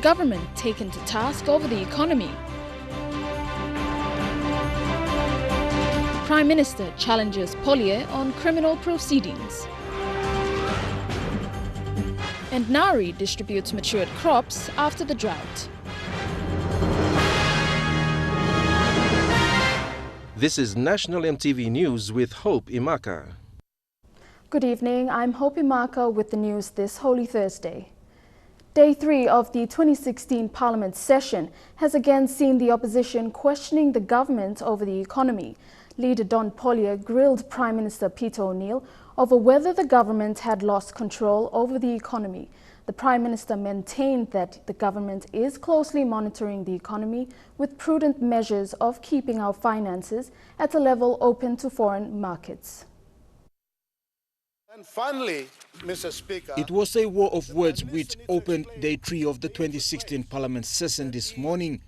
government taken to task over the economy. Prime Minister challenges Polye on criminal proceedings. And NARI distributes matured crops after the drought. This is National EMTV News with Hope Imaka. Good evening, I'm Hope Imaka with the news this Holy Thursday. Day 3 of the 2016 Parliament session has again seen the opposition questioning the government over the economy. Leader Don Polye grilled Prime Minister Peter O'Neill over whether the government had lost control over the economy. The Prime Minister maintained that the government is closely monitoring the economy with prudent measures of keeping our finances at a level open to foreign markets. And finally, Mr. Speaker, it was a war of words which opened Day 3 of the 2016 Parliament session this morning.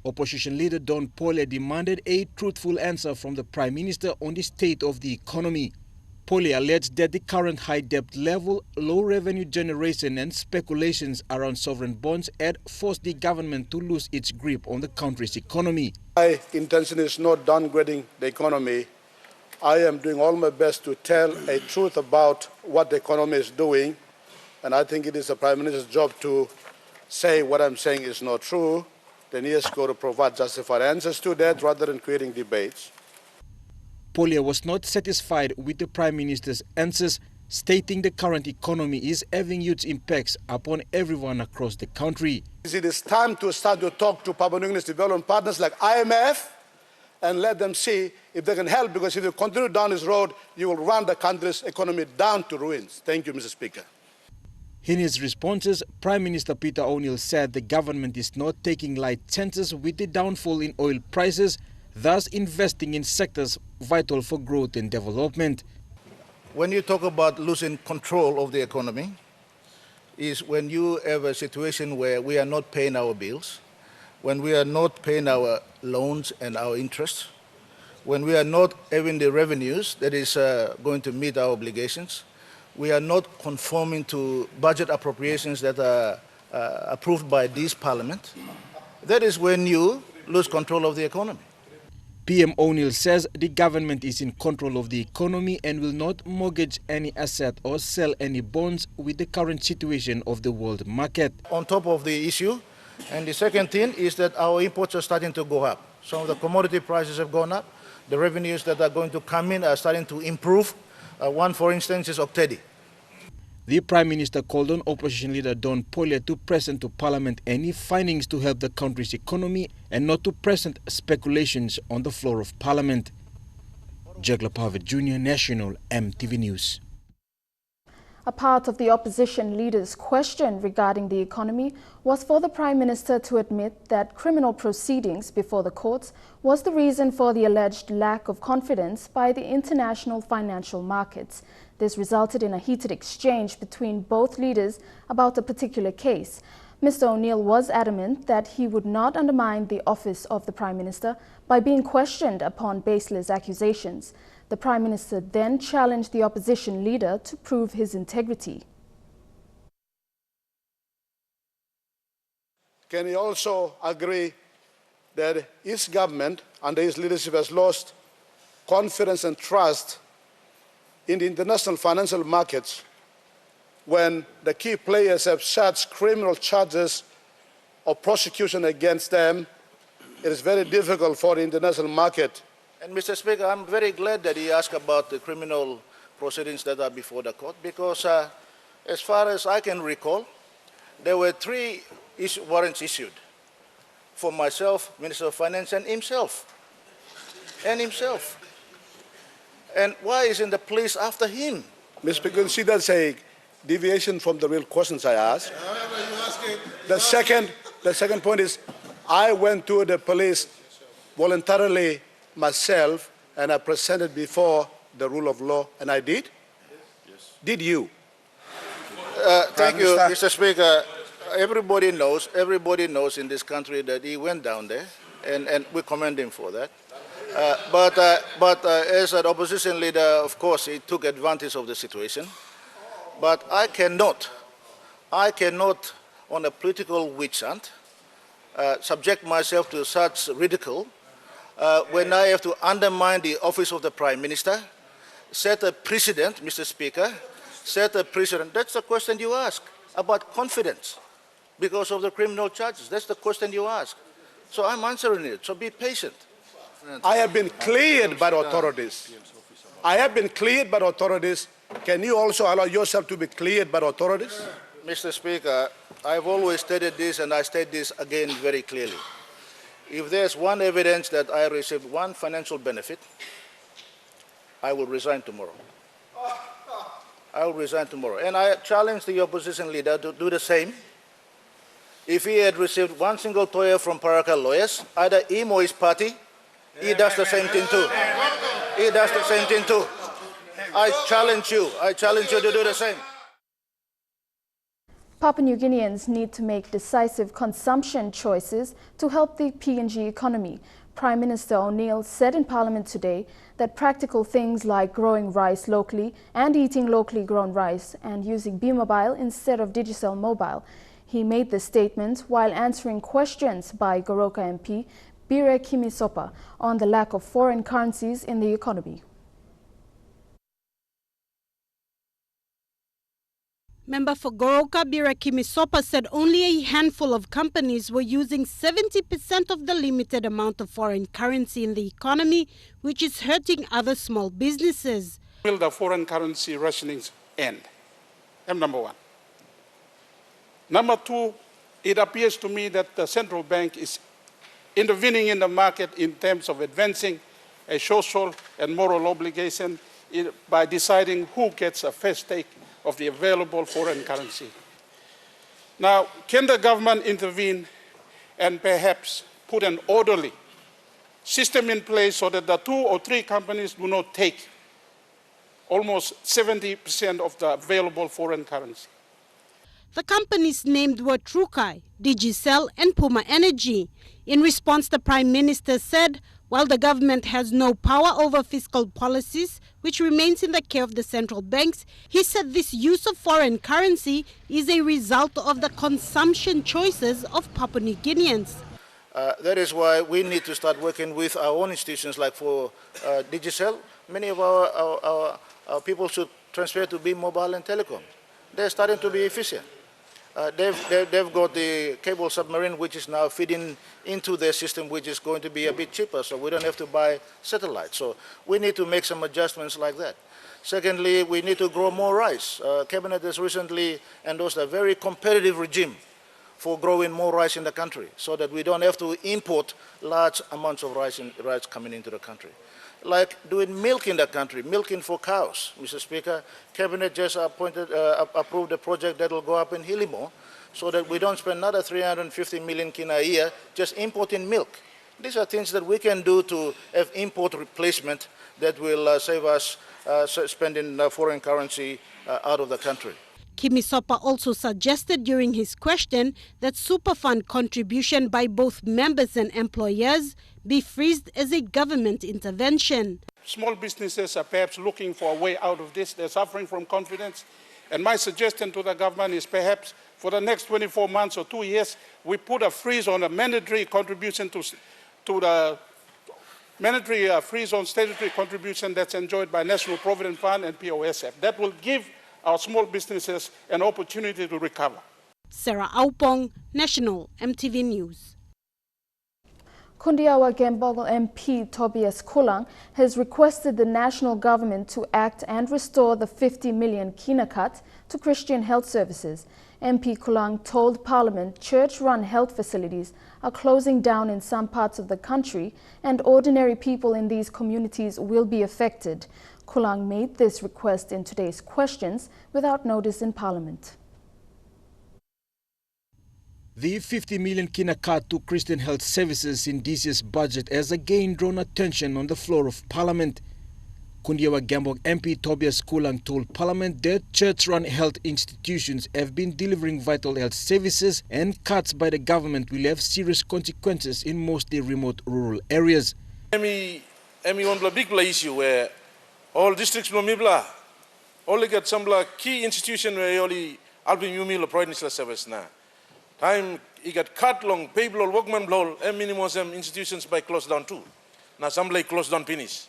Opposition leader Don Polye demanded a truthful answer from the Prime Minister on the state of the economy. Polye alleged that the current high debt level, low revenue generation and speculations around sovereign bonds had forced the government to lose its grip on the country's economy. My intention is not downgrading the economy. I am doing all my best to tell a truth about what the economy is doing, and I think it is the Prime Minister's job to say what I'm saying is not true. Then he has got to provide justified answers to that rather than creating debates. Polye was not satisfied with the Prime Minister's answers, stating the current economy is having huge impacts upon everyone across the country. It is time to start to talk to Papua New Guinea's development partners like IMF and let them see if they can help, because if you continue down this road, you will run the country's economy down to ruins. Thank you, Mr. Speaker. In his responses, Prime Minister Peter O'Neill said the government is not taking light chances with the downfall in oil prices, thus investing in sectors vital for growth and development. When you talk about losing control of the economy, is when you have a situation where we are not paying our bills, when we are not paying our loans and our interests, when we are not having the revenues that is going to meet our obligations, we are not conforming to budget appropriations that are approved by this parliament. That is when you lose control of the economy. PM O'Neill says the government is in control of the economy and will not mortgage any asset or sell any bonds with the current situation of the world market. On top of the issue, and the second thing is that our imports are starting to go up. Some of the commodity prices have gone up. The revenues that are going to come in are starting to improve. One, for instance, is Octedi. The Prime Minister called on opposition leader Don Polye to present to Parliament any findings to help the country's economy and not to present speculations on the floor of Parliament. Jagla Pavet Jr., National EMTV News. A part of the opposition leader's question regarding the economy was for the Prime Minister to admit that criminal proceedings before the courts was the reason for the alleged lack of confidence by the international financial markets. This resulted in a heated exchange between both leaders about a particular case. Mr. O'Neill was adamant that he would not undermine the office of the Prime Minister by being questioned upon baseless accusations. The Prime Minister then challenged the opposition leader to prove his integrity. Can he also agree that his government under his leadership has lost confidence and trust in the international financial markets when the key players have such criminal charges or prosecution against them? It is very difficult for the international market. And Mr. Speaker, I'm very glad that he asked about the criminal proceedings that are before the court, because as far as I can recall, there were 3 warrants issued for myself, Minister of Finance, and himself. And why isn't the police after him? Mr. Speaker, see, that's a deviation from the real questions I asked. The second point is, I went to the police voluntarily myself, and I presented before the rule of law, and I did. Yes. Did you? Thank you, Mr. Speaker. Everybody knows in this country that he went down there, and we commend him for that. But as an opposition leader, of course, he took advantage of the situation. But I cannot on a political witch hunt, subject myself to such ridicule, when I have to undermine the office of the Prime Minister, set a precedent, Mr. Speaker, set a precedent. That's the question you ask about confidence because of the criminal charges. That's the question you ask. So I'm answering it, so be patient. I have been cleared by the authorities. I have been cleared by the authorities. Can you also allow yourself to be cleared by the authorities? Mr. Speaker, I've always stated this, and I state this again very clearly. If there's one evidence that I received one financial benefit, I will resign tomorrow. I will resign tomorrow. And I challenge the opposition leader to do the same. If he had received one single toya from Paraka lawyers, either him or his party, he does the same thing too. He does the same thing too. I challenge you to do the same. Papua New Guineans need to make decisive consumption choices to help the PNG economy. Prime Minister O'Neill said in Parliament today that practical things like growing rice locally and eating locally grown rice and using B-Mobile instead of Digicel Mobile. He made the statement while answering questions by Goroka MP Bire Kimisopa on the lack of foreign currencies in the economy. Member for Goroka Bire Kimisopa said only a handful of companies were using 70% of the limited amount of foreign currency in the economy, which is hurting other small businesses. Will the foreign currency rationings end? That's number one. Number two, it appears to me that the central bank is intervening in the market in terms of advancing a social and moral obligation by deciding who gets a fair stake of the available foreign currency. Now, can the government intervene and perhaps put an orderly system in place so that the 2 or 3 companies do not take almost 70% of the available foreign currency? The companies named were Trukai, Digicel and Puma Energy. In response, the Prime Minister said, while the government has no power over fiscal policies, which remains in the care of the central banks, he said this use of foreign currency is a result of the consumption choices of Papua New Guineans. That is why we need to start working with our own institutions, like for Digicel. Many of our people should transfer to be mobile and telecom. They're starting to be efficient. They've got the cable submarine, which is now feeding into their system, which is going to be a bit cheaper, so we don't have to buy satellites. So we need to make some adjustments like that. Secondly, we need to grow more rice. Cabinet has recently endorsed a very competitive regime for growing more rice in the country, so that we don't have to import large amounts of rice coming into the country. Like doing milk in the country, milking for cows, Mr. Speaker. Cabinet just approved a project that will go up in Hilimo, so that we don't spend another 350 million kina a year just importing milk. These are things that we can do to have import replacement that will save us spending foreign currency out of the country. Kimisopa also suggested during his question that Superfund contribution by both members and employers be freezed as a government intervention. Small businesses are perhaps looking for a way out of this. They're suffering from confidence. And my suggestion to the government is perhaps for the next 24 months or 2 years, we put a freeze on a mandatory contribution to the mandatory freeze on statutory contribution that's enjoyed by National Provident Fund and POSF. That will give our small businesses an opportunity to recover. Sarah Aupong, National EMTV News. Kundiawa Gambogol MP Tobias Kulang has requested the national government to act and restore the 50 million kina cut to Christian health services. MP Kulang told Parliament church-run health facilities are closing down in some parts of the country and ordinary people in these communities will be affected. Kulang made this request in today's questions without notice in Parliament. The 50 million kina cut to Christian health services in this year's budget has again drawn attention on the floor of Parliament. Kundiawa Gambog MP Tobias Kulang told Parliament that church-run health institutions have been delivering vital health services and cuts by the government will have serious consequences in mostly remote rural areas. Emi one big issue where all districts blomibla only get some key institution where only album you meal provide service now. Time he got cut long, people workman blow, and minimum some institutions by closed down too. Now some like closed down finish.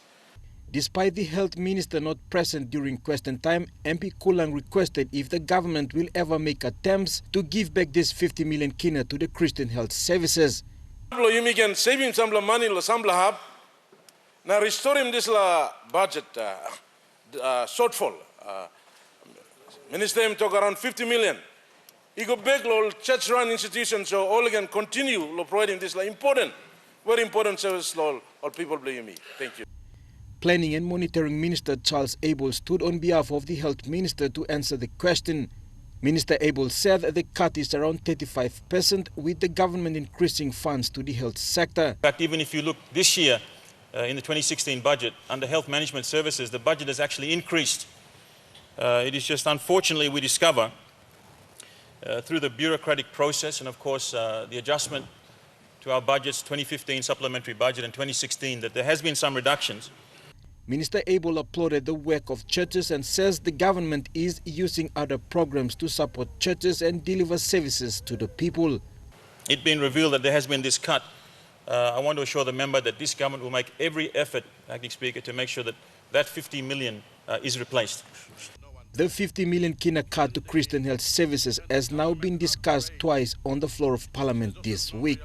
Despite the health minister not present during question time, MP Kulang requested if the government will ever make attempts to give back this 50 million kina to the Christian health services. You can save him some money, some hub. Now restore him this budget shortfall. Minister him talk around 50 million. He go back all church-run institutions so all can continue providing this important, very important service all people blame me. Thank you. Planning and Monitoring Minister Charles Abel stood on behalf of the Health Minister to answer the question. Minister Abel said the cut is around 35%, with the government increasing funds to the health sector. In fact, even if you look this year in the 2016 budget, under health management services, the budget has actually increased. It is just unfortunately we discover through the bureaucratic process and of course the adjustment to our budgets, 2015 supplementary budget and 2016, that there has been some reductions. Minister Abel applauded the work of churches and says the government is using other programs to support churches and deliver services to the people. It being revealed that there has been this cut, I want to assure the member that this government will make every effort, Acting Speaker, to make sure that that 50 million is replaced. The 50 million kina cut to Christian health services has now been discussed twice on the floor of Parliament this week.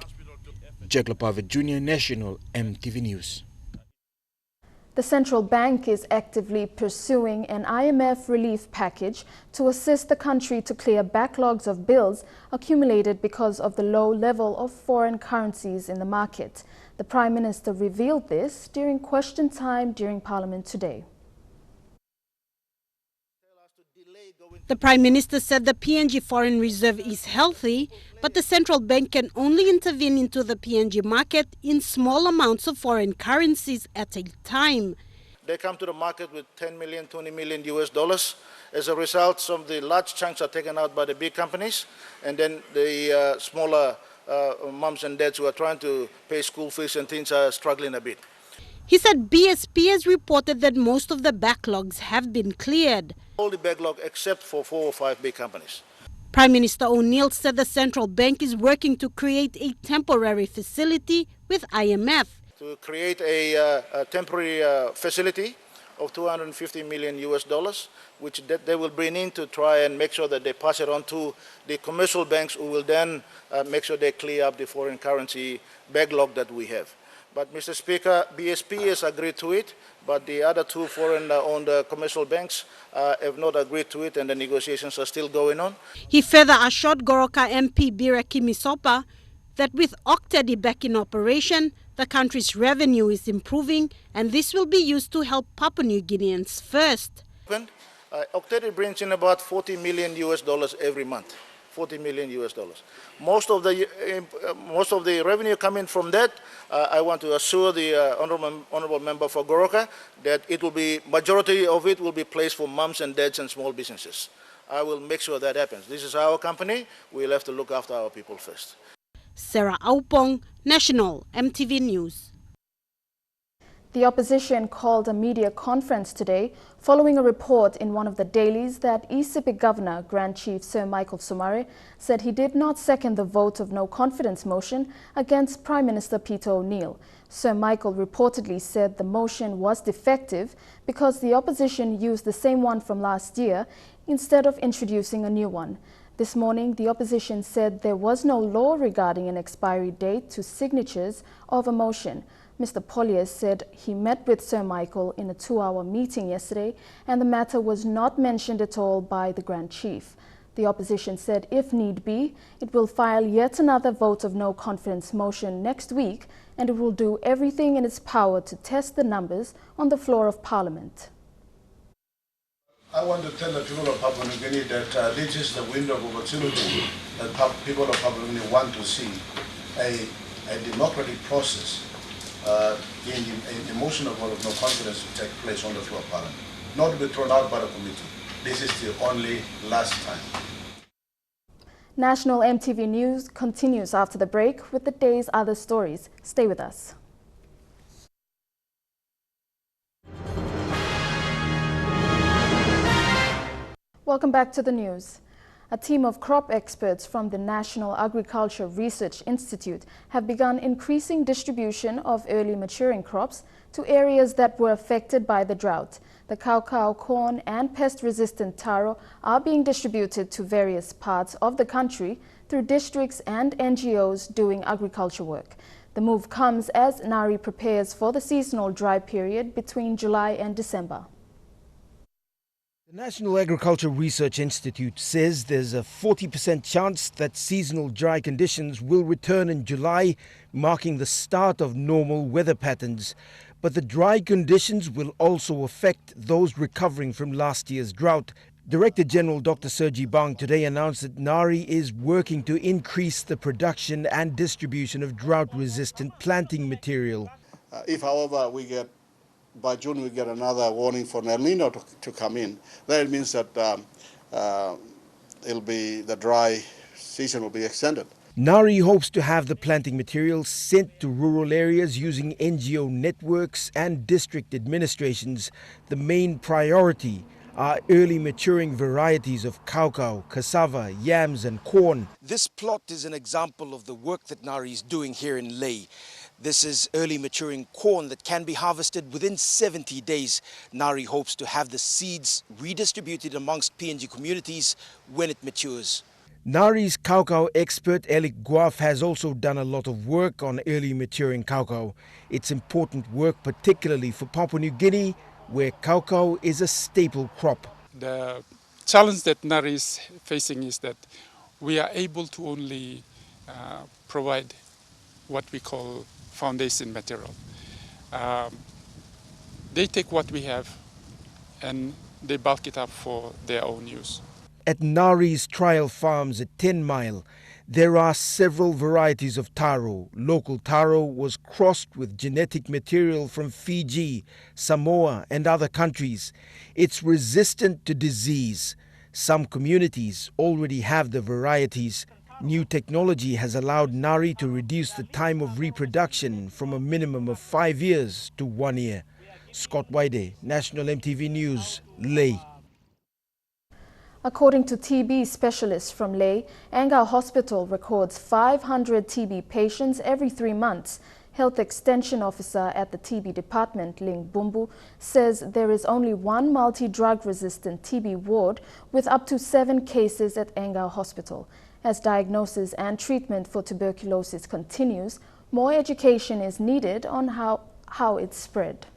Jack Lopave Jr., National MTV News. The central bank is actively pursuing an IMF relief package to assist the country to clear backlogs of bills accumulated because of the low level of foreign currencies in the market. The Prime Minister revealed this during question time during Parliament today. The Prime Minister said the PNG foreign reserve is healthy, but the central bank can only intervene into the PNG market in small amounts of foreign currencies at a time. They come to the market with 10 million, 20 million US dollars. As a result, some of the large chunks are taken out by the big companies, and then the smaller mums and dads who are trying to pay school fees and things are struggling a bit. He said BSP has reported that most of the backlogs have been cleared. All the backlog except for 4 or 5 big companies. Prime Minister O'Neill said the central bank is working to create a temporary facility with IMF. To create a temporary facility of 250 million US dollars, which they will bring in to try and make sure that they pass it on to the commercial banks, who will then make sure they clear up the foreign currency backlog that we have. But Mr. Speaker, BSP has agreed to it, but the other 2 foreign-owned commercial banks have not agreed to it, and the negotiations are still going on. He further assured Goroka MP Bira Kimisopa that with Octedi back in operation, the country's revenue is improving, and this will be used to help Papua New Guineans first. Octedi brings in about 40 million US dollars every month. 40 million US dollars. Most of the revenue coming from that, I want to assure the honorable member for Goroka that it will be, majority of it will be placed for mums and dads and small businesses. I will make sure that happens. This is our company. We'll have to look after our people first. Sarah Aupong, National MTV News. The opposition called a media conference today following a report in one of the dailies that ECP Governor, Grand Chief Sir Michael Somare, said he did not second the vote of no confidence motion against Prime Minister Peter O'Neill. Sir Michael reportedly said the motion was defective because the opposition used the same one from last year instead of introducing a new one. This morning, the opposition said there was no law regarding an expiry date to signatures of a motion. Mr. Polye said he met with Sir Michael in a 2-hour meeting yesterday, and the matter was not mentioned at all by the Grand Chief. The opposition said if need be, it will file yet another vote of no confidence motion next week, and it will do everything in its power to test the numbers on the floor of Parliament. I want to tell the people of Papua New Guinea that this is the window of opportunity that people of Papua New Guinea want to see a democratic process in the motion of vote of no confidence to take place on the floor of Parliament, not to be thrown out by the committee. This is the only last time. National MTV News continues after the break with the day's other stories. Stay with us. Welcome back to the news. A team of crop experts from the National Agriculture Research Institute have begun increasing distribution of early maturing crops to areas that were affected by the drought. The cacao, corn and pest-resistant taro are being distributed to various parts of the country through districts and NGOs doing agriculture work. The move comes as NARI prepares for the seasonal dry period between July and December. The National Agriculture Research Institute says there's a 40% chance that seasonal dry conditions will return in July, marking the start of normal weather patterns. But the dry conditions will also affect those recovering from last year's drought. Director General Dr. Sergi Bang today announced that NARI is working to increase the production and distribution of drought-resistant planting material. If, however, by June we get another warning for El Nino to come in, then it means that the dry season will be extended. NARI hopes to have the planting materials sent to rural areas using NGO networks and district administrations. The main priority are early maturing varieties of cacao, cassava, yams and corn. This plot is an example of the work that NARI is doing here in Ley. This is early maturing corn that can be harvested within 70 days. NARI hopes to have the seeds redistributed amongst PNG communities when it matures. NARI's cacao expert Elik Guaf has also done a lot of work on early maturing cacao. It's important work particularly for Papua New Guinea, where cacao is a staple crop. The challenge that NARI is facing is that we are able to only provide what we call foundation material. They take what we have and they bulk it up for their own use. At NARI's trial farms at 10 Mile, there are several varieties of taro. Local taro was crossed with genetic material from Fiji, Samoa and other countries. It's resistant to disease. Some communities already have the varieties. New technology has allowed NARI to reduce the time of reproduction from a minimum of 5 years to 1 year. Scott Waide, National EMTV News, Ley. According to TB specialists from Ley, Angao Hospital records 500 TB patients every 3 months. Health Extension Officer at the TB Department, Ling Bumbu, says there is only one multi-drug resistant TB ward with up to 7 cases at Angao Hospital. As diagnosis and treatment for tuberculosis continues, more education is needed on how it's spread.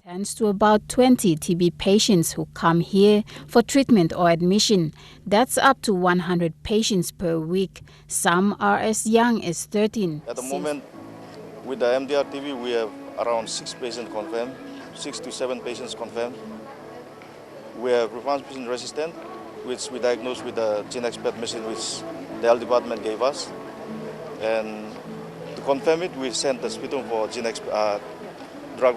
Tends to about 20 TB patients who come here for treatment or admission. That's up to 100 patients per week. Some are as young as 13. At the moment, with the MDR TB, we have around 6 patients confirmed, 6 to 7 patients confirmed. We have rifampicin resistant, which we diagnosed with the gene expert machine which the health department gave us. And to confirm it, we sent the sputum for drug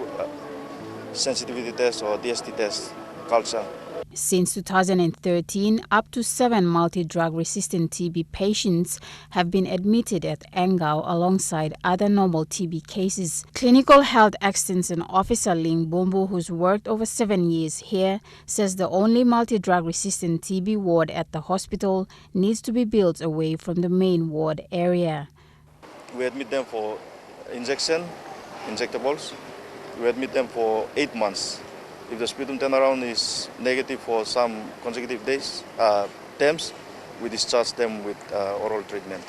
sensitivity test or DST test culture. Since 2013, up to 7 multi-drug resistant TB patients have been admitted at Angao alongside other normal TB cases. Clinical Health Extension Officer Ling Bumbu, who's worked over 7 years here, says the only multi-drug resistant TB ward at the hospital needs to be built away from the main ward area. We admit them for injectables. We admit them for 8 months. If the sputum turnaround is negative for some consecutive terms, we discharge them with oral treatment.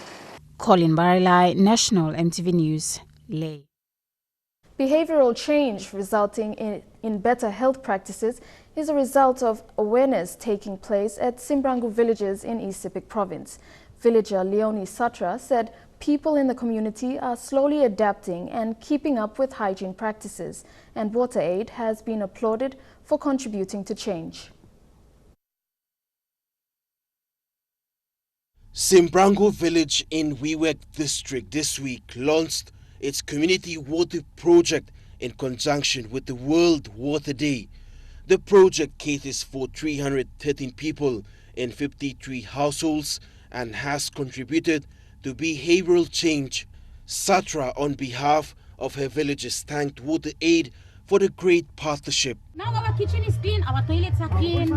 Colin Barilai, National EMTV News, Ley. Behavioral change resulting in better health practices is a result of awareness taking place at Simbrangu villages in East Sepik Province. Villager Leonie Satra said people in the community are slowly adapting and keeping up with hygiene practices, and WaterAid has been applauded for contributing to change. Simbrangu village in Wewak district this week launched its community water project in conjunction with the World Water Day. The project caters for 313 people in 53 households and has contributed to behavioral change. Satra, on behalf of her villagers, thanked WaterAid for the great partnership. Now our kitchen is clean, our toilets are clean.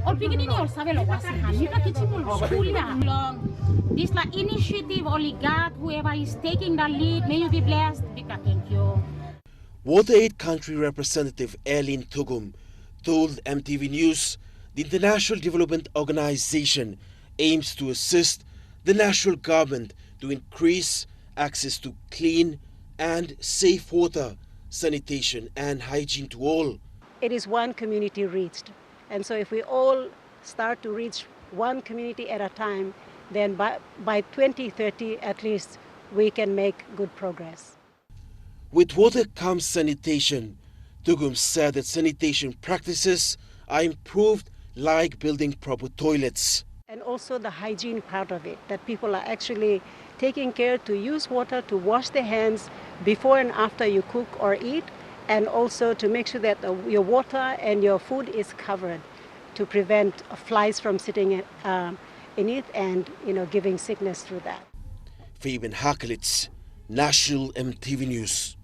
All beginning or savelo wasihan. Mika kitchen will school long. This like initiative, oligarch, whoever is taking the lead, may you be blessed. Bika, thank you. Water Aid Country Representative Erlene Tugum told MTV News the International Development Organization aims to assist the national government to increase access to clean and safe water, sanitation and hygiene to all. It is one community reached. And so if we all start to reach one community at a time, then by 2030 at least, we can make good progress. With water comes sanitation. Tugum said that sanitation practices are improved, like building proper toilets. And also the hygiene part of it, that people are actually taking care to use water to wash their hands before and after you cook or eat, and also to make sure that your water and your food is covered to prevent flies from sitting in it and giving sickness through that. Fabian Hakelitz, National MTV News.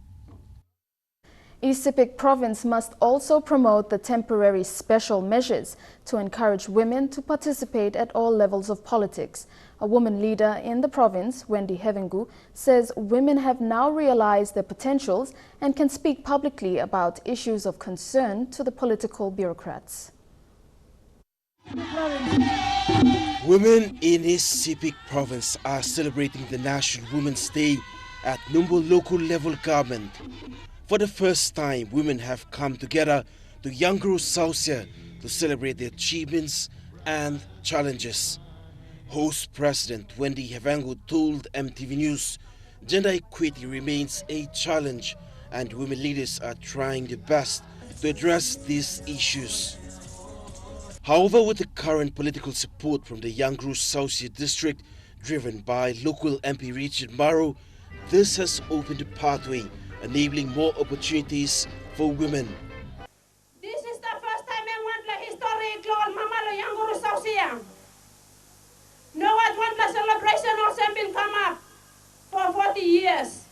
East Sepik Province must also promote the temporary special measures to encourage women to participate at all levels of politics. A woman leader in the province, Wendy Hevengu, says women have now realized their potentials and can speak publicly about issues of concern to the political bureaucrats. Women in East Sepik Province are celebrating the National Women's Day at Numbo local level government. For the first time, women have come together to Yanguru Sausia to celebrate their achievements and challenges. Host President Wendy Hevengu told MTV News gender equity remains a challenge and women leaders are trying their best to address these issues. However, with the current political support from the Yanguru Sausia district driven by local MP Richard Maro, this has opened a pathway enabling more opportunities for women. This is the first time I want the historic Lord Mamalo Yanguru Sausia. No one want the celebration or something come up for 40 years.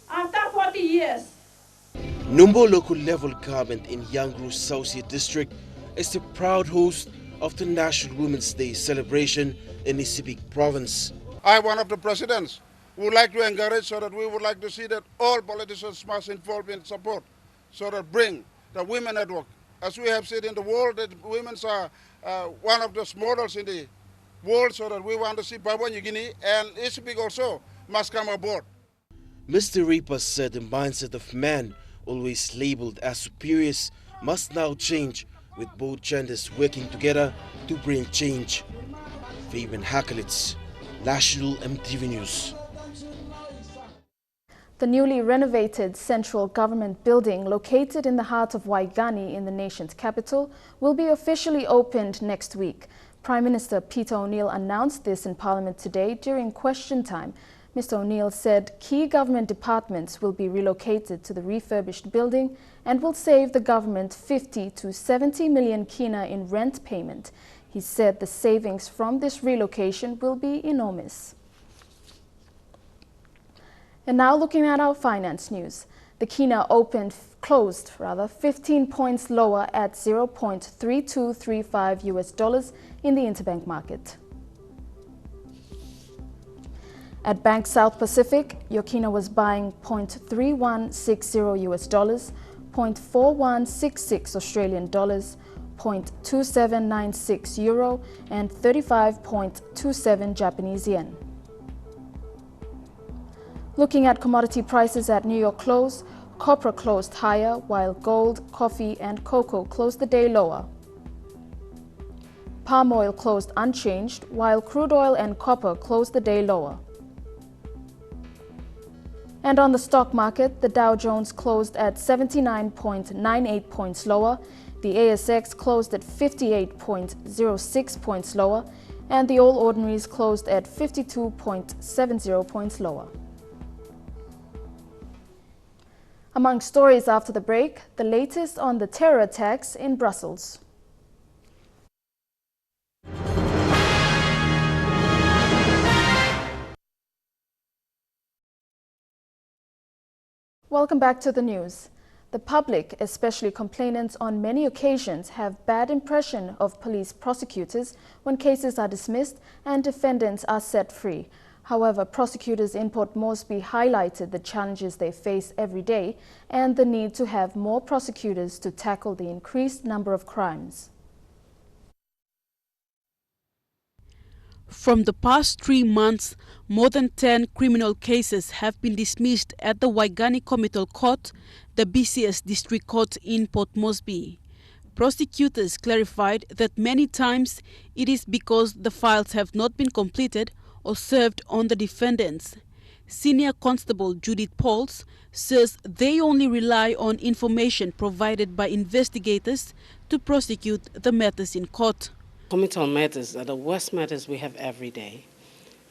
After 40 years. Numbo local level government in Yanguru Sausia district is the proud host of the National Women's Day celebration in East Sepik Province. I, one of the presidents, would like to encourage so that we would like to see that all politicians must involve in support so that bring the women network. As we have said in the world that women are one of the models in the world, so that we want to see Papua New Guinea and East Sepik also must come aboard. Mr. Reaper said the mindset of men, always labeled as superiors, must now change with both genders working together to bring change. Fabian Hakelitz, National MTV News. The newly renovated central government building located in the heart of Waigani in the nation's capital will be officially opened next week. Prime Minister Peter O'Neill announced this in Parliament today during question time. Mr. O'Neill said key government departments will be relocated to the refurbished building and will save the government 50 to 70 million kina in rent payment. He said the savings from this relocation will be enormous. And now looking at our finance news. The kina closed 15 points lower at $0.3235 US in the interbank market. At Bank South Pacific, your kina was buying $0.3160 US, $0.4166 Australian dollars, $0.2796 euro, and 35.27 Japanese yen. Looking at commodity prices at New York close, copper closed higher while gold, coffee and cocoa closed the day lower. Palm oil closed unchanged while crude oil and copper closed the day lower. And on the stock market, the Dow Jones closed at 79.98 points lower, the ASX closed at 58.06 points lower, and the All Ordinaries closed at 52.70 points lower. Among stories after the break, the latest on the terror attacks in Brussels. Welcome back to the news. The public, especially complainants, on many occasions have bad impression of police prosecutors when cases are dismissed and defendants are set free. However, prosecutors in Port Moresby highlighted the challenges they face every day and the need to have more prosecutors to tackle the increased number of crimes. From the past 3 months, more than 10 criminal cases have been dismissed at the Waigani Committal Court, the BCS District Court in Port Moresby. Prosecutors clarified that many times it is because the files have not been completed or served on the defendants. Senior Constable Judith Pauls says they only rely on information provided by investigators to prosecute the matters in court. Committal matters are the worst matters we have every day.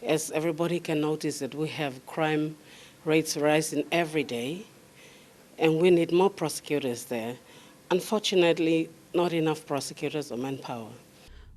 As everybody can notice that we have crime rates rising every day, and we need more prosecutors there. Unfortunately, not enough prosecutors or manpower.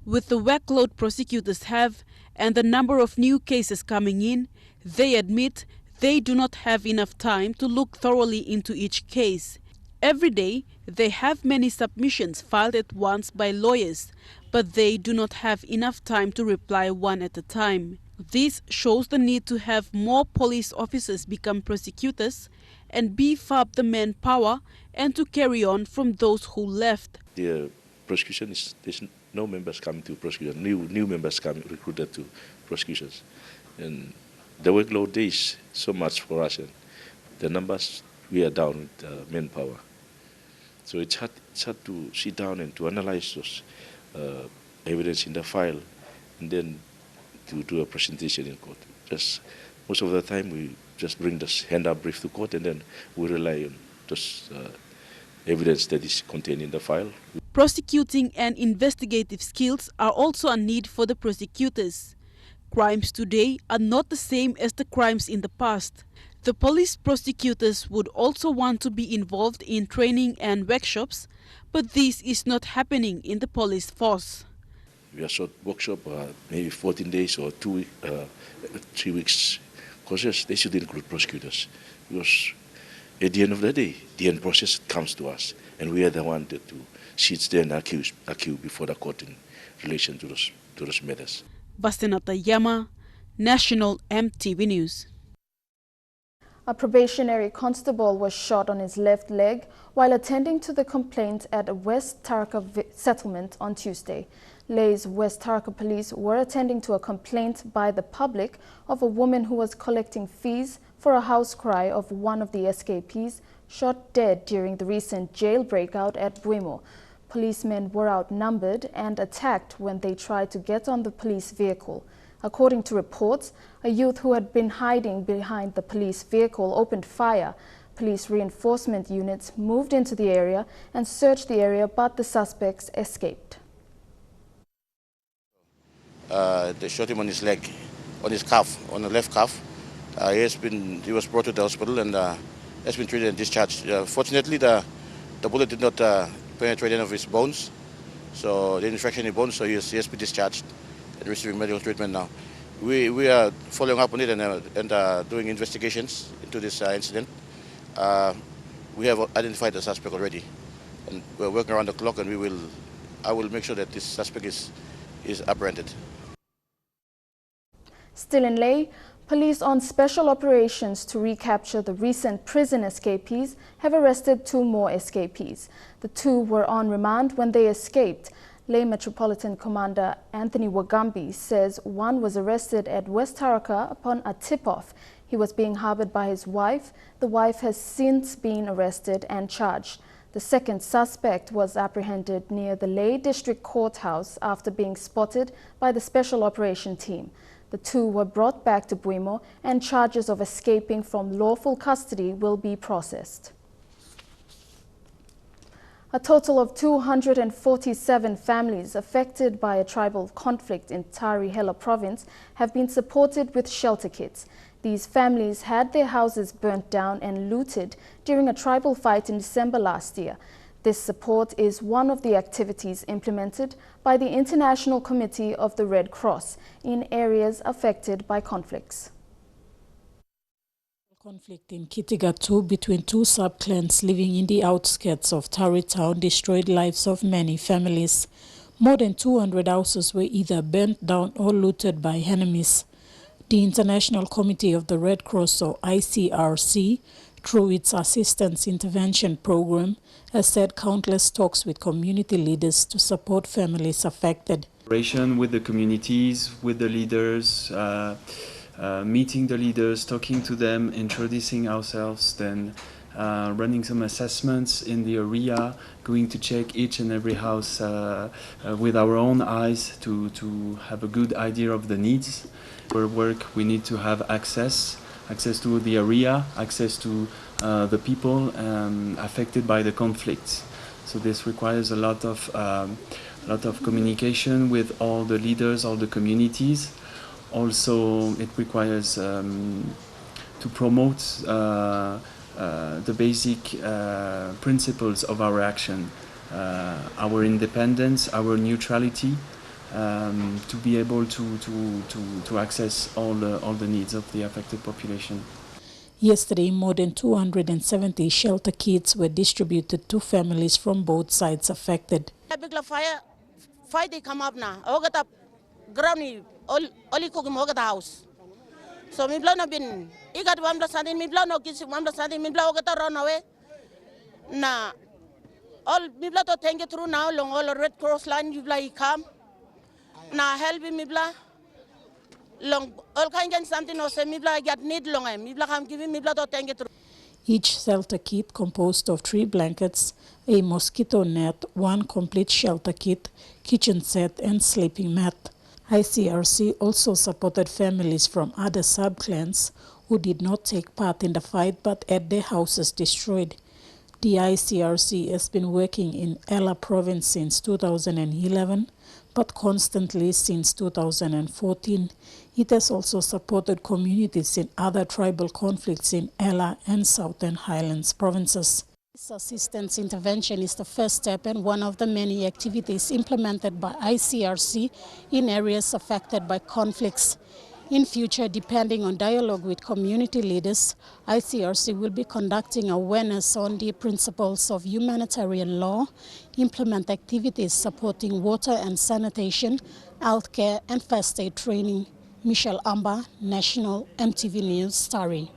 With the workload prosecutors have and the number of new cases coming in, they admit they do not have enough time to look thoroughly into each case. Every day, they have many submissions filed at once by lawyers, but they do not have enough time to reply one at a time. This shows the need to have more police officers become prosecutors and beef up the manpower and to carry on from those who left. The prosecution there's no members coming to prosecution, new members coming recruited to prosecutions. And the workload is so much for us, and the numbers, we are down with manpower. So it's hard to sit down and to analyze those evidence in the file and then to do a presentation in court. Just most of the time we just bring this hand-up brief to court and then we rely on those evidence that is contained in the file. Prosecuting and investigative skills are also a need for the prosecutors. Crimes today are not the same as the crimes in the past. The police prosecutors would also want to be involved in training and workshops, but this is not happening in the police force. We are short workshop, maybe 14 days or 3 weeks courses. They should include prosecutors, because at the end of the day, the end process comes to us, and we are the one to sit there and accuse before the court in relation to those matters. Bastenata Yama, National EMTV News. A probationary constable was shot on his left leg while attending to the complaint at a West Taraka settlement on Tuesday. Lay's West Taraka police were attending to a complaint by the public of a woman who was collecting fees for a house cry of one of the escapees shot dead during the recent jail breakout at Buimo. Policemen were outnumbered and attacked when they tried to get on the police vehicle. According to reports, a youth who had been hiding behind the police vehicle opened fire. Police reinforcement units moved into the area and searched the area, but the suspects escaped. They shot him on his leg, on his calf, on the left calf. He was brought to the hospital and has been treated and discharged. Fortunately, the bullet did not penetrate any of his bones, so the infection in bones, so he has been discharged and receiving medical treatment now. We are following up on it and doing investigations into this incident. We have identified the suspect already, and we're working around the clock, and I will make sure that this suspect is apprehended. Still in Ley, police on special operations to recapture the recent prison escapees have arrested 2 more escapees. The 2 were on remand when they escaped. Ley Metropolitan Commander Anthony Wagambi says one was arrested at West Taraka upon a tip-off. He was being harbored by his wife. The wife has since been arrested and charged. The second suspect was apprehended near the Ley District Courthouse after being spotted by the Special Operation Team. The 2 were brought back to Buimo and charges of escaping from lawful custody will be processed. A total of 247 families affected by a tribal conflict in Tarihela province have been supported with shelter kits. These families had their houses burnt down and looted during a tribal fight in December last year. This support is one of the activities implemented by the International Committee of the Red Cross in areas affected by conflicts. conflict in Kittigatu between two sub-clans living in the outskirts of Tarry Town destroyed lives of many families. More than 200 houses were either burnt down or looted by enemies. The International Committee of the Red Cross, or ICRC, through its Assistance Intervention Program, has had countless talks with community leaders to support families affected. With the communities, with the leaders, meeting the leaders, talking to them, introducing ourselves, then running some assessments in the area, going to check each and every house with our own eyes to have a good idea of the needs. For work, we need to have access to the area, access to the people affected by the conflicts. So this requires a lot of communication with all the leaders, all the communities. Also, it requires to promote the basic principles of our action, our independence, our neutrality, to be able to access all the needs of the affected population. Yesterday, more than 270 shelter kits were distributed to families from both sides affected. Fire they come up now. I got up ground only cook him over the house. So me blood no been. He got one blood standing. Me blood no kids. One blood standing. Me blood got run away. Nah, all me blood to take it through now. Long all Red Cross line. You blood he come. Nah, helping me blood. Long all kind of something or say me blood get need long. Me blood I'm giving me blood to take it through. Each shelter kit composed of 3 blankets, a mosquito net, 1 complete shelter kit, kitchen set, and sleeping mat. ICRC also supported families from other sub-clans who did not take part in the fight but had their houses destroyed. The ICRC has been working in Ella province since 2011, but constantly since 2014. It has also supported communities in other tribal conflicts in Ella and Southern Highlands provinces. This assistance intervention is the first step and one of the many activities implemented by ICRC in areas affected by conflicts. In future, depending on dialogue with community leaders, ICRC will be conducting awareness on the principles of humanitarian law, implement activities supporting water and sanitation, healthcare, and first aid training. Michelle Amba, National EMTV News, Tari.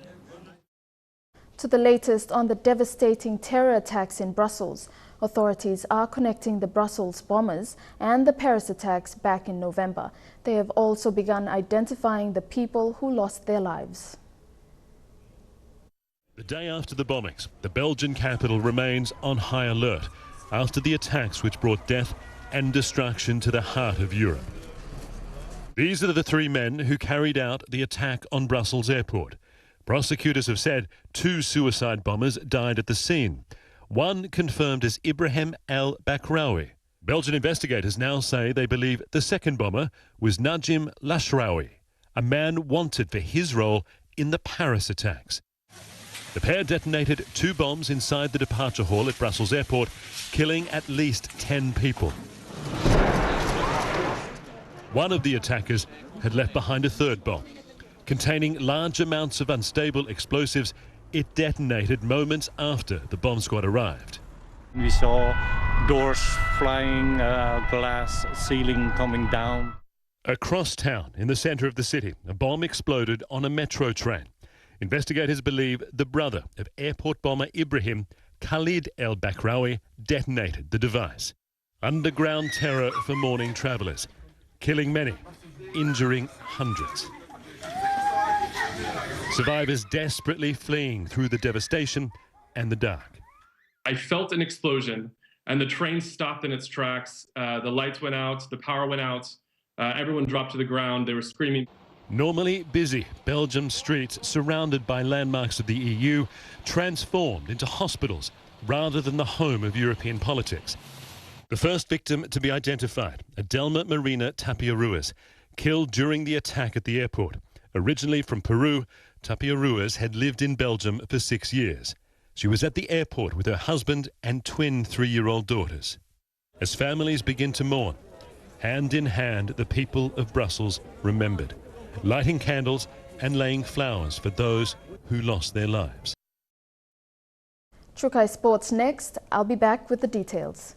To the latest on the devastating terror attacks in Brussels, authorities are connecting the Brussels bombers and the Paris attacks back in November. They have also begun identifying the people who lost their lives. The day after the bombings, the Belgian capital remains on high alert after the attacks which brought death and destruction to the heart of Europe. These are the 3 men who carried out the attack on Brussels airport. Prosecutors have said 2 suicide bombers died at the scene. One confirmed as Ibrahim el-Bakraoui. Belgian investigators now say they believe the second bomber was Najim Lashraoui, a man wanted for his role in the Paris attacks. The pair detonated 2 bombs inside the departure hall at Brussels airport, killing at least 10 people. One of the attackers had left behind a 3rd bomb. Containing large amounts of unstable explosives, it detonated moments after the bomb squad arrived. We saw doors flying, glass ceiling coming down. Across town, in the center of the city, a bomb exploded on a metro train. Investigators believe the brother of airport bomber Ibrahim, Khalid el-Bakraoui, detonated the device. Underground terror for morning travelers, killing many, injuring hundreds. Survivors desperately fleeing through the devastation and the dark. I felt an explosion and the train stopped in its tracks. The lights went out, the power went out, everyone dropped to the ground, they were screaming. Normally busy Belgium streets surrounded by landmarks of the EU transformed into hospitals rather than the home of European politics. The first victim to be identified, Adelma Marina Tapia Ruiz, killed during the attack at the airport. Originally from Peru, Tapia Ruiz had lived in Belgium for 6 years. She was at the airport with her husband and twin 3-year-old daughters. As families begin to mourn, hand in hand, the people of Brussels remembered, lighting candles and laying flowers for those who lost their lives. Trukai Sports next. I'll be back with the details.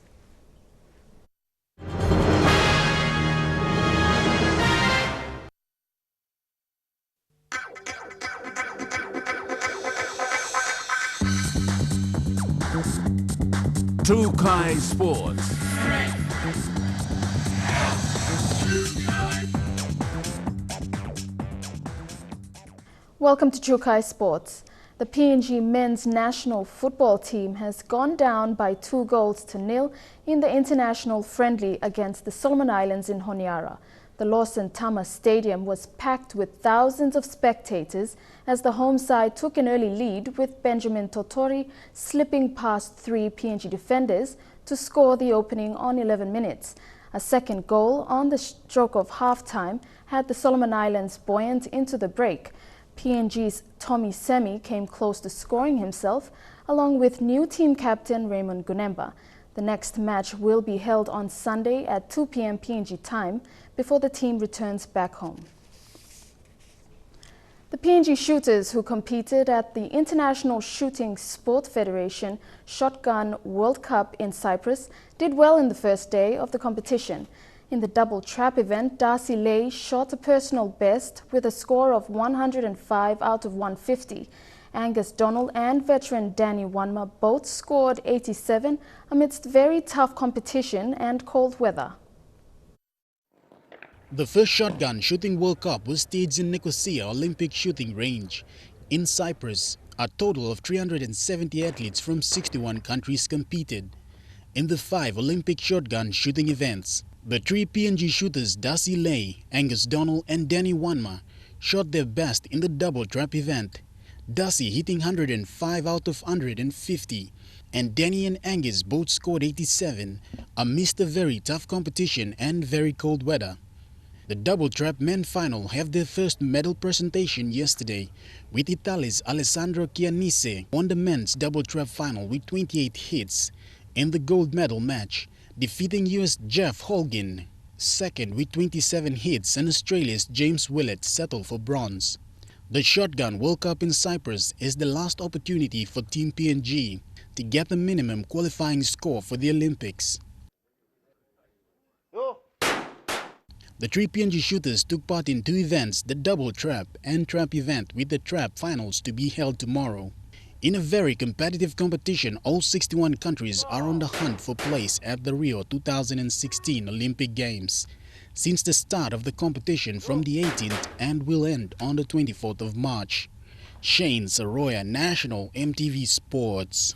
Trukai Sports. Welcome to Trukai Sports. The PNG men's national football team has gone down by 2-0 in the international friendly against the Solomon Islands in Honiara. The Lawson Tama Stadium was packed with thousands of spectators as the home side took an early lead, with Benjamin Totori slipping past 3 PNG defenders to score the opening on 11 minutes. A second goal on the stroke of half-time had the Solomon Islands buoyant into the break. PNG's Tommy Semi came close to scoring himself, along with new team captain Raymond Gunemba. The next match will be held on Sunday at 2 p.m. PNG time before the team returns back home. The PNG shooters who competed at the International Shooting Sport Federation Shotgun World Cup in Cyprus did well in the first day of the competition. In the double trap event, Darcy Lay shot a personal best with a score of 105 out of 150. Angus Donald and veteran Danny Wanma both scored 87 amidst very tough competition and cold weather. The first Shotgun Shooting World Cup was staged in Nicosia Olympic Shooting Range. In Cyprus, a total of 370 athletes from 61 countries competed. In the 5 Olympic shotgun shooting events, the 3 PNG shooters Darcy Lay, Angus Donald and Danny Wanma shot their best in the double trap event. Darcy hitting 105 out of 150, and Danny and Angus both scored 87 amidst a very tough competition and very cold weather. The double trap men final have their first medal presentation yesterday, with Italy's Alessandro Chianese won the men's double trap final with 28 hits in the gold medal match, defeating US Jeff Holguin. Second with 27 hits, and Australia's James Willett settled for bronze. The Shotgun World Cup in Cyprus is the last opportunity for Team PNG to get the minimum qualifying score for the Olympics. The 3 PNG shooters took part in 2 events, the double trap and trap event, with the trap finals to be held tomorrow. In a very competitive competition, all 61 countries are on the hunt for place at the Rio 2016 Olympic Games since the start of the competition from the 18th and will end on the 24th of March. Shane Saroya, National EMTV Sports.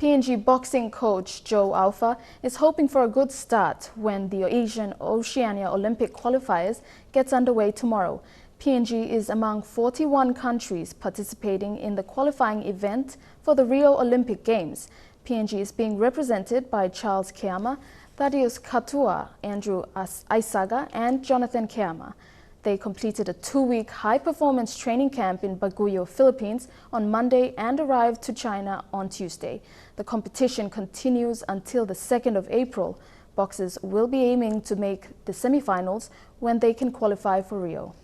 PNG boxing coach Joe Alpha is hoping for a good start when the Asian Oceania Olympic qualifiers gets underway tomorrow. PNG is among 41 countries participating in the qualifying event for the Rio Olympic Games. PNG is being represented by Charles Keama, Thaddeus Katua, Andrew Aisaga and Jonathan Keama. They completed a 2-week high-performance training camp in Baguio, Philippines on Monday and arrived to China on Tuesday. The competition continues until the 2nd of April. Boxers will be aiming to make the semi-finals when they can qualify for Rio.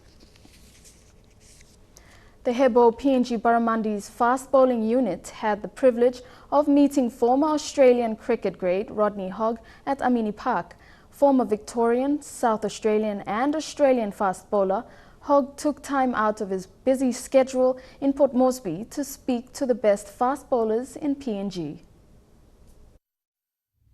The Hebo PNG Barramundi's fast bowling unit had the privilege of meeting former Australian cricket great Rodney Hogg at Amini Park. Former Victorian, South Australian and Australian fast bowler, Hogg took time out of his busy schedule in Port Moresby to speak to the best fast bowlers in PNG.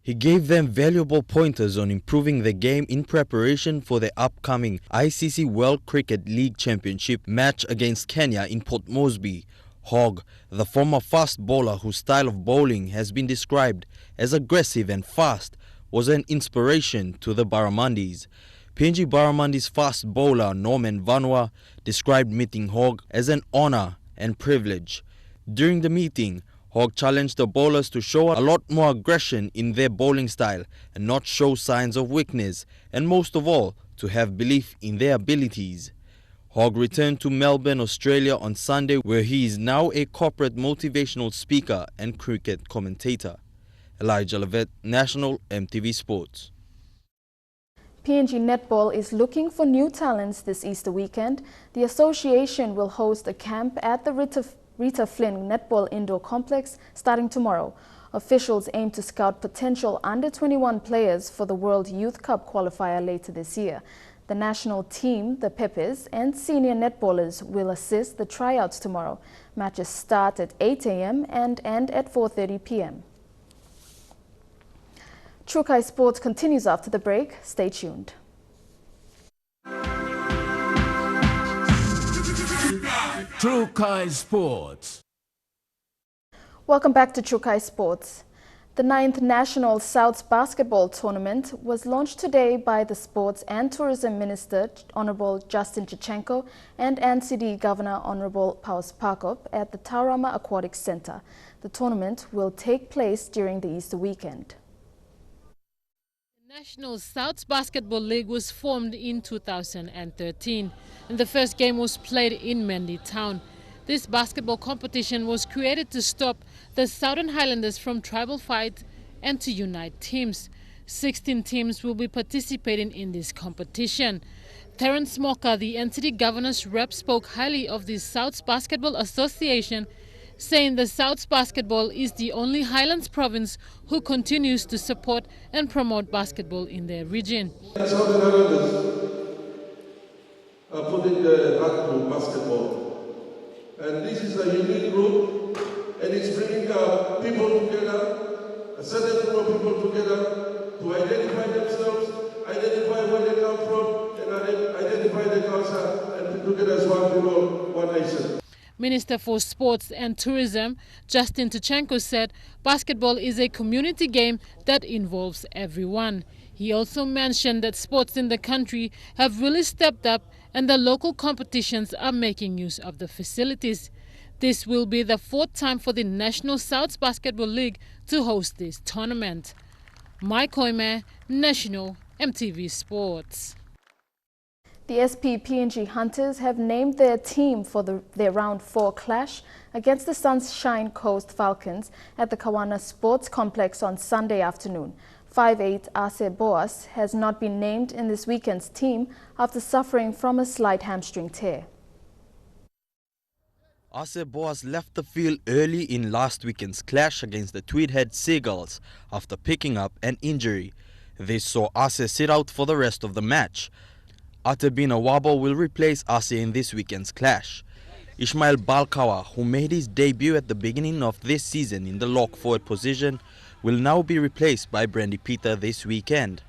He gave them valuable pointers on improving the game in preparation for the upcoming ICC World Cricket League Championship match against Kenya in Port Moresby. Hogg, the former fast bowler whose style of bowling has been described as aggressive and fast, was an inspiration to the Barramundis. PNG Barramundi's fast bowler Norman Vanwa described meeting Hogg as an honor and privilege. During the meeting, Hogg challenged the bowlers to show a lot more aggression in their bowling style and not show signs of weakness, and most of all, to have belief in their abilities. Hogg returned to Melbourne, Australia on Sunday, where he is now a corporate motivational speaker and cricket commentator. Elijah Levitt, National EMTV Sports. PNG Netball is looking for new talents this Easter weekend. The association will host a camp at the Rita Flynn Netball Indoor Complex starting tomorrow. Officials aim to scout potential under-21 players for the World Youth Cup qualifier later this year. The national team, the Pepes, and senior netballers will assist the tryouts tomorrow. Matches start at 8 a.m. and end at 4:30 p.m. Trukai Sports continues after the break. Stay tuned. Trukai Sports. Welcome back to Trukai Sports. The 9th National Souths Basketball Tournament was launched today by the Sports and Tourism Minister, Honorable Justin Chichenko, and NCD Governor, Honorable Paus Pakop, at the Taurama Aquatic Center. The tournament will take place during the Easter weekend. The National Souths Basketball League was formed in 2013, and the first game was played in Mandy Town. This basketball competition was created to stop the Southern Highlanders from tribal fight and to unite teams. 16 teams will be participating in this competition. Terence Moka, the NCD Governor's rep, spoke highly of the Souths Basketball Association, saying the Souths Basketball is the only Highlands province who continues to support and promote basketball in their region. Southern Highlanders are putting their heart to basketball. And this is a unique group, and it's bringing people together, a certain group of people together to identify themselves, identify where they come from, and identify the culture, and together as one people, one nation. Minister for Sports and Tourism, Justin Chichenko, said basketball is a community game that involves everyone. He also mentioned that sports in the country have really stepped up and the local competitions are making use of the facilities. This will be the 4th time for the National Souths Basketball League to host this tournament. Mai Koime, National EMTV Sports. The SP-PNG Hunters have named their team for their Round 4 clash against the Sunshine Coast Falcons at the Kawana Sports Complex on Sunday afternoon. 5'8" Ase Boas has not been named in this weekend's team after suffering from a slight hamstring tear. Ase Boas left the field early in last weekend's clash against the Tweedhead Seagulls after picking up an injury. This saw Ase sit out for the rest of the match. Atebina Wabo will replace Ase in this weekend's clash. Ishmael Balkawa, who made his debut at the beginning of this season in the lock forward position, will now be replaced by Brandy Peter this weekend.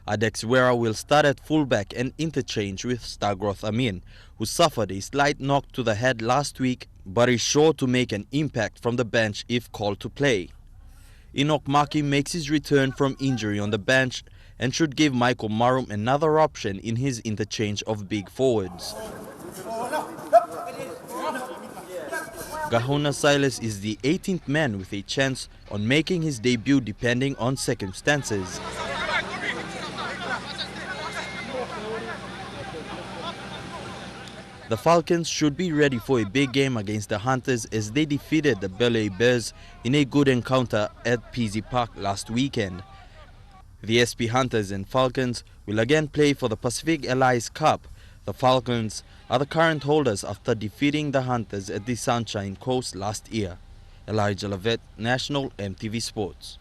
Adex Wera will start at fullback and interchange with Stagroth Amin, who suffered a slight knock to the head last week but is sure to make an impact from the bench if called to play. Enoch Maki makes his return from injury on the bench and should give Michael Marum another option in his interchange of big forwards. Gahona Silas is the 18th man with a chance on making his debut depending on circumstances. The Falcons should be ready for a big game against the Hunters as they defeated the Belay Bears in a good encounter at PZ Park last weekend. The SP Hunters and Falcons will again play for the Pacific Allies Cup. The Falcons are the current holders after defeating the Hunters at the Sunshine Coast last year. Elijah Lavet, National EMTV Sports.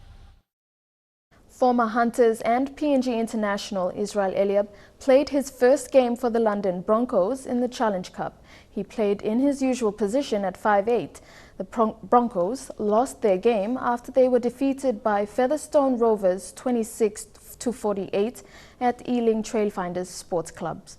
Former Hunters and PNG international Israel Eliab played his first game for the London Broncos in the Challenge Cup. He played in his usual position at 5'8". The Broncos lost their game after they were defeated by Featherstone Rovers 26-48 at Ealing Trailfinders Sports Clubs.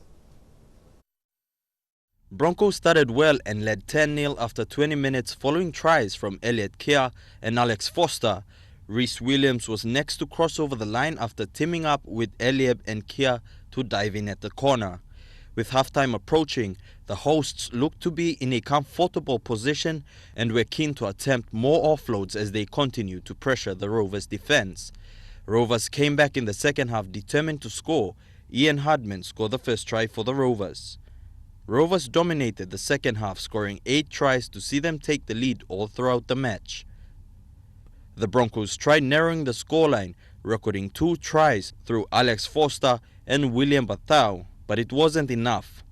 Broncos started well and led 10-0 after 20 minutes following tries from Elliot Kia and Alex Foster. Reese Williams was next to cross over the line after teaming up with Eliab and Kia to dive in at the corner. With halftime approaching, the hosts looked to be in a comfortable position and were keen to attempt more offloads as they continued to pressure the Rovers' defense. Rovers came back in the second half determined to score. Ian Hardman scored the first try for the Rovers. Rovers dominated the second half, scoring 8 tries to see them take the lead all throughout the match. The Broncos tried narrowing the scoreline, recording 2 tries through Alex Foster and William Batau, but it wasn't enough.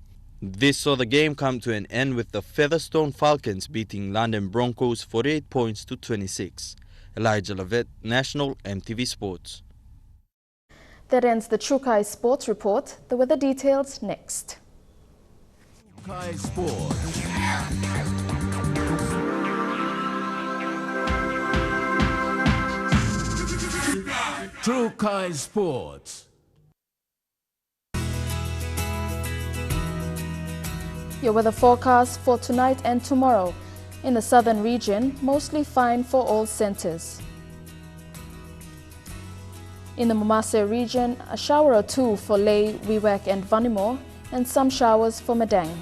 This saw the game come to an end with the Featherstone Falcons beating London Broncos 48 points to 26. Elijah Lavette, National EMTV Sports. That ends the Trukai Sports Report. The weather details next. Trukai Sports. Trukai Sports. Your weather forecast for tonight and tomorrow. In the southern region, mostly fine for all centers. In the Momase region, a shower or two for Lae, Wewak and Vanimo, and some showers for Madang.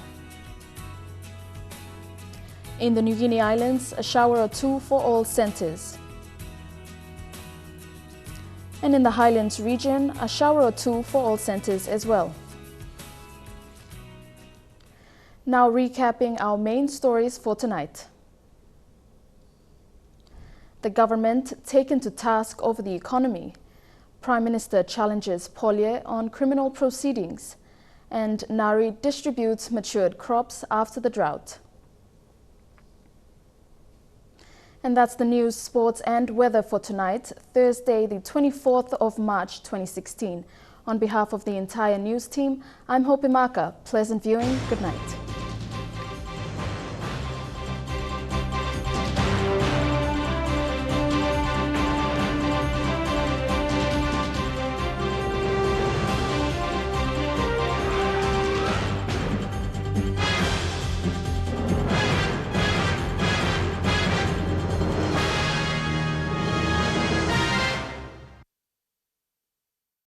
In the New Guinea Islands, a shower or two for all centers. And in the Highlands region, a shower or two for all centers as well. Now recapping our main stories for tonight. The government taken to task over the economy. Prime Minister challenges Polye on criminal proceedings. And NARI distributes matured crops after the drought. And that's the news, sports and weather for tonight, Thursday, the 24th of March, 2016. On behalf of the entire news team, I'm Hope Imaka. Pleasant viewing. Good night.